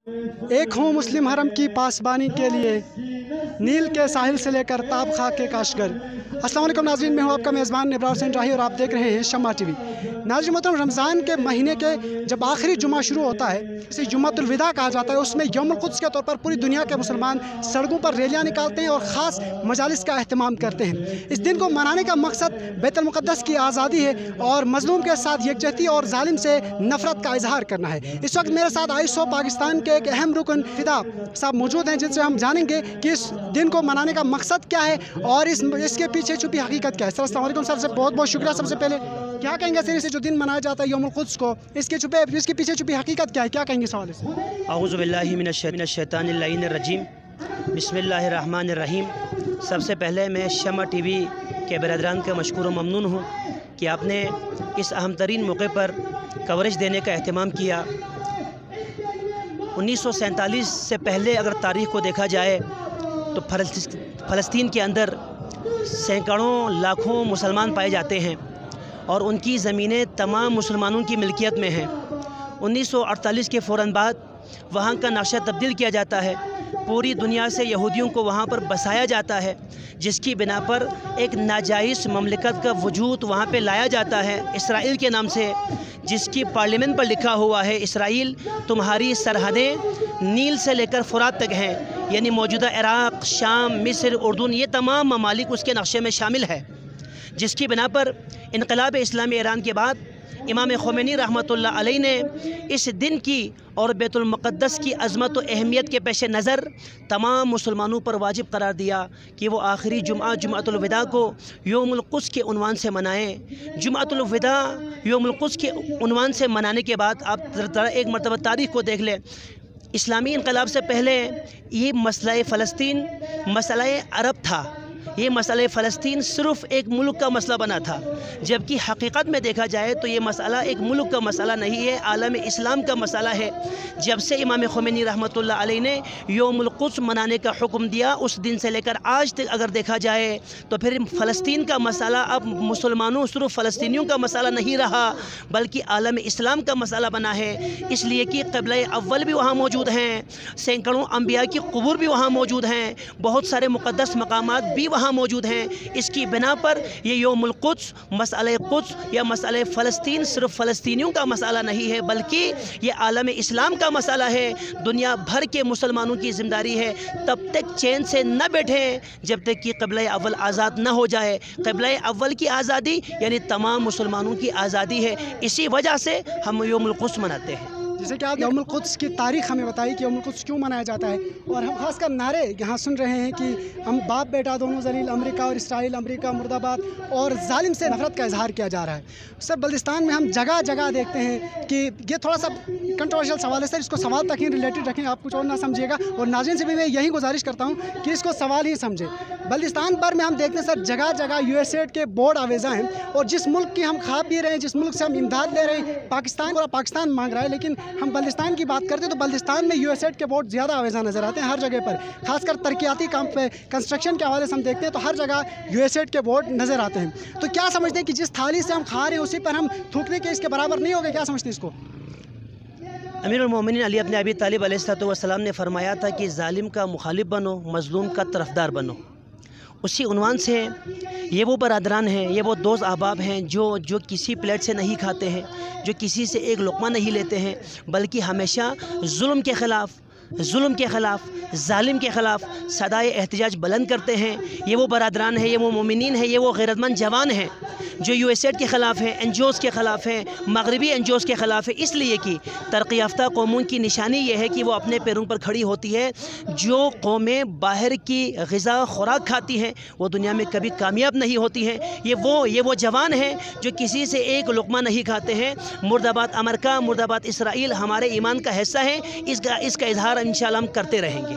ایک ہوں مسلم حرم کی پاسبانی کے لیے، نیل کے ساحل سے لے کر تاب خاک کے کاشگر۔ السلام علیکم ناظرین، میں ہوں آپ کا میزبان ابراہیم حسین راہی اور آپ دیکھ رہے ہیں شمع ٹی وی۔ ناظرین محترم، رمضان کے مہینے کے جب آخری جمعہ شروع ہوتا ہے، اسے جمعۃ الوداع کہا جاتا ہے، اس میں یوم القدس کے طور پر پوری دنیا کے مسلمان سڑکوں پر ریلیاں نکالتے ہیں اور خاص مجالس کا اہتمام کرتے ہیں۔ اس دن کو منانے کا مقصد بیت المقدس کی آزادی ہے اور مظلوم کے ساتھ یکجہتی اور ظالم سے نفرت کا اظہار کرنا ہے۔ اس وقت میرے ساتھ ISO پاکستان کے ایک اہم رکن فدا صاحب موجود ہیں، جن سے ہم جانیں گے کہ اس دن کو منانے کا مقصد کیا ہے اور اس کے پیچھے چھپی حقیقت کیا ہے۔ سر السلام علیکم، سر سے بہت بہت شکریہ۔ سب سے پہلے کیا کہیں گے سر، اسے جو دن منایا جاتا ہے یوم القدس کو، اس کے پیچھے چھپی حقیقت کیا ہے، کیا کہیں گے اس حوالے سے؟ اعوذ باللہ من الشیطان اللعین الرجیم، بسم اللہ الرحمن الرحیم۔ سب سے پہلے میں شمع ٹی وی کے برادران کا مشکور و ممنون ہوں کہ آپ نے اس اہم ترین موقع پر کوریج دینے کا اہتمام کیا۔ 1947 سے پہلے اگر تاریخ کو دیکھا جائے تو فلسطین کے اندر سینکڑوں لاکھوں مسلمان پائے جاتے ہیں اور ان کی زمینیں تمام مسلمانوں کی ملکیت میں ہیں۔ 1948 کے فوراً بعد وہاں کا نقشہ تبدیل کیا جاتا ہے، پوری دنیا سے یہودیوں کو وہاں پر بسایا جاتا ہے، جس کی بنا پر ایک ناجائز مملکت کا وجود وہاں پہ لایا جاتا ہے اسرائیل کے نام سے، جس کی پارلیمنٹ پر لکھا ہوا ہے اسرائیل تمہاری سرحدیں نیل سے لے کر فرات تک ہیں، یعنی موجودہ عراق، شام، مصر، اردن، یہ تمام ممالک اس کے نقشے میں شامل ہے، جس کی بنا پر انقلاب اسلامی ایران کے بعد امام خمینی رحمۃ اللہ علیہ نے اس دن کی اور بیت المقدس کی عظمت و اہمیت کے پیش نظر تمام مسلمانوں پر واجب قرار دیا کہ وہ آخری جمعہ جمعۃ الوداع کو یوم القدس کے عنوان سے منائیں۔ جمعۃ الوداع یوم القدس کے عنوان سے منانے کے بعد آپ ذرا ایک مرتبہ تاریخ کو دیکھ لیں۔ اسلامی انقلاب سے پہلے یہ مسئلہ فلسطین مسئلہ عرب تھا، یہ مسئلہ فلسطین صرف ایک ملک کا مسئلہ بنا تھا، جبکہ حقیقت میں دیکھا جائے تو یہ مسئلہ ایک ملک کا مسئلہ نہیں ہے، عالم اسلام کا مسئلہ ہے۔ جب سے امام خمینی رحمۃ اللہ علیہ نے یوم القدس منانے کا حکم دیا، اس دن سے لے کر آج تک اگر دیکھا جائے تو پھر فلسطین کا مسئلہ اب مسلمانوں صرف فلسطینیوں کا مسئلہ نہیں رہا، بلکہ عالم اسلام کا مسئلہ بنا ہے، اس لیے کہ قبلہ اول بھی وہاں موجود ہیں، سینکڑوں انبیاء کی قبور بھی وہاں موجود ہیں، بہت سارے مقدس مقامات بھی وہاں موجود ہیں۔ اس کی بنا پر یہ یوم القدس مسئلہ قدس یا مسئلہ فلسطین صرف فلسطینیوں کا مسئلہ نہیں ہے، بلکہ یہ عالم اسلام کا مسئلہ ہے۔ دنیا بھر کے مسلمانوں کی ذمہ داری ہے تب تک چین سے نہ بیٹھیں جب تک کہ قبلہ اول آزاد نہ ہو جائے۔ قبلہ اول کی آزادی یعنی تمام مسلمانوں کی آزادی ہے، اسی وجہ سے ہم یوم القدس مناتے ہیں۔ جیسے کہ آپ یوم القدس کی تاریخ ہمیں بتائی کہ یوم القدس کیوں منایا جاتا ہے، اور ہم خاص کر نعرے یہاں سن رہے ہیں کہ ہم باپ بیٹا دونوں ذلیل، امریکہ اور اسرائیل، امریکہ مرد آباد، اور ظالم سے نفرت کا اظہار کیا جا رہا ہے۔ سر بلتستان میں ہم جگہ جگہ دیکھتے ہیں کہ یہ تھوڑا سا کنٹروورشل سوال ہے سر، اس کو سوال تک ہی ریلیٹڈ رکھیں، آپ کچھ اور نہ سمجھیے گا، اور ناظرین سے بھی میں یہی گزارش کرتا ہوں کہ اس کو سوال ہی سمجھیں۔ بلتستان پر میں ہم دیکھتے ہیں سر جگہ جگہ USAID کے بورڈ آویزاں ہیں، اور جس ملک کی ہم کھا پی رہے ہیں، جس ملک سے ہم امداد لے رہے ہیں، پاکستان مانگ رہا ہے، لیکن ہم بلتستان کی بات کرتے ہیں تو بلتستان میں USAID کے بورڈ زیادہ آویزاں نظر آتے ہیں ہر جگہ پر، خاص کر ترقیاتی کام پہ کنسٹرکشن کے حوالے سے ہم دیکھتے ہیں تو ہر جگہ USAID کے بورڈ نظر آتے ہیں۔ تو کیا سمجھتے ہیں کہ جس تھالی سے ہم کھا رہے ہیں اسی پر ہم تھوکنے کے اس کے برابر نہیں ہوگے، کیا سمجھتے ہیں اس کو؟ امیر المومنین علی ابن ابی طالب علیہ السلام نے فرمایا تھا کہ ظالم کا مخالف بنو، مظلوم کا طرفدار بنو۔ اسی عنوان سے یہ وہ برادران ہیں، یہ وہ دوست احباب ہیں جو کسی پلیٹ سے نہیں کھاتے ہیں، جو کسی سے ایک لقمہ نہیں لیتے ہیں، بلکہ ہمیشہ ظلم کے خلاف، ظالم کے خلاف صدائے احتجاج بلند کرتے ہیں۔ یہ وہ برادران ہیں، یہ وہ مومنین ہیں، یہ وہ غیرت مند جوان ہیں جو USAID کے خلاف ہیں، NGOs کے خلاف ہیں، مغربی NGOs کے خلاف ہیں، اس لیے کہ ترقی یافتہ قوموں کی نشانی یہ ہے کہ وہ اپنے پیروں پر کھڑی ہوتی ہے۔ جو قومیں باہر کی غذا خوراک کھاتی ہیں وہ دنیا میں کبھی کامیاب نہیں ہوتی ہیں۔ یہ وہ جوان ہیں جو کسی سے ایک لقمہ نہیں کھاتے ہیں۔ مرد آباد امریکہ، مرد آباد اسرائیل ہمارے ایمان کا حصہ ہیں، اس کا اظہار انشاءاللہ ہم کرتے رہیں گے۔